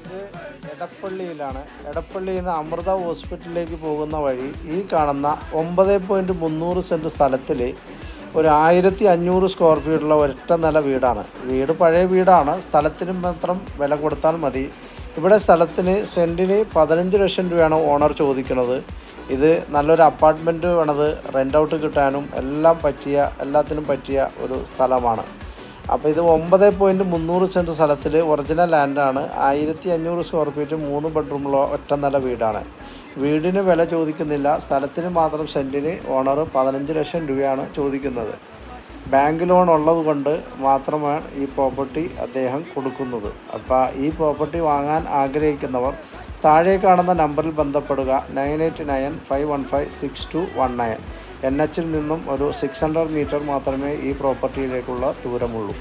ഇത് എടപ്പള്ളിയിലാണ്. എടപ്പള്ളിയിൽ നിന്ന് അമൃത ഹോസ്പിറ്റലിലേക്ക് പോകുന്ന വഴി ഈ കാണുന്ന 9.300 സെൻറ്റ് സ്ഥലത്തിൽ ഒരു 1500 സ്ക്വയർ ഫീറ്റുള്ള ഒറ്റ നില വീടാണ്. വീട് പഴയ വീടാണ്. സ്ഥലത്തിന് മാത്രം വില കൊടുത്താൽ മതി. ഇവിടെ സ്ഥലത്തിന് സെൻറ്റിന് 15 ലക്ഷം രൂപയാണ് ഓണർ ചോദിക്കുന്നത്. ഇത് നല്ലൊരു അപ്പാർട്ട്മെൻറ്റ് വേണത് റെൻ്റ് ഔട്ട് കിട്ടാനും എല്ലാത്തിനും പറ്റിയ ഒരു സ്ഥലമാണ്. അപ്പോൾ ഇത് 9.300 സെൻറ്റ് സ്ഥലത്തിൽ ഒറിജിനൽ ലാൻഡാണ്. 1500 സ്ക്വയർ ഫീറ്റ് 3 ബെഡ്റൂമുള്ള ഒറ്റ നില വീടാണ്. വീടിന് വില ചോദിക്കുന്നില്ല. സ്ഥലത്തിന് മാത്രം സെൻറ്റിന് ഓണർ 15 ലക്ഷം രൂപയാണ് ചോദിക്കുന്നത്. ബാങ്ക് ലോൺ ഉള്ളത് കൊണ്ട് മാത്രമാണ് ഈ പ്രോപ്പർട്ടി അദ്ദേഹം കൊടുക്കുന്നത്. അപ്പോൾ ഈ പ്രോപ്പർട്ടി വാങ്ങാൻ ആഗ്രഹിക്കുന്നവർ താഴെ കാണുന്ന നമ്പറിൽ ബന്ധപ്പെടുക. 9895156219. NH നിന്നും ഒരു 600 മീറ്റർ മാത്രമേ ഈ പ്രോപ്പർട്ടിയിലേക്കുള്ള ദൂരമുള്ളൂ.